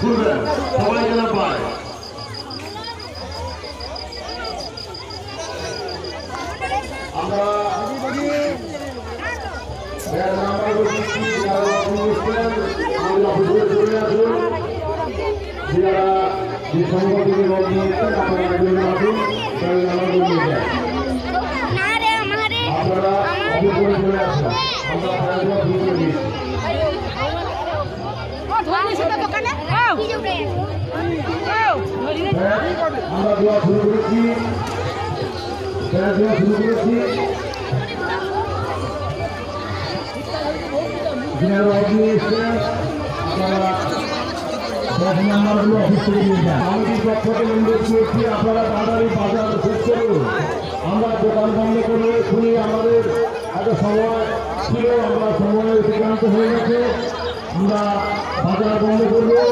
শুনবেন সবাই যেন পায়। আমরা আমরা দোয়া শুরু করেছি, আপনারা তাড়াতাড়ি বাজার শেষ করুন। আমরা দোকান বন্ধ করে শুনি আমাদের একটা সময় ছিল, আমরা সময় অতিক্রান্ত হয়ে গেছে, আমরা বাজার বন্ধ করবো।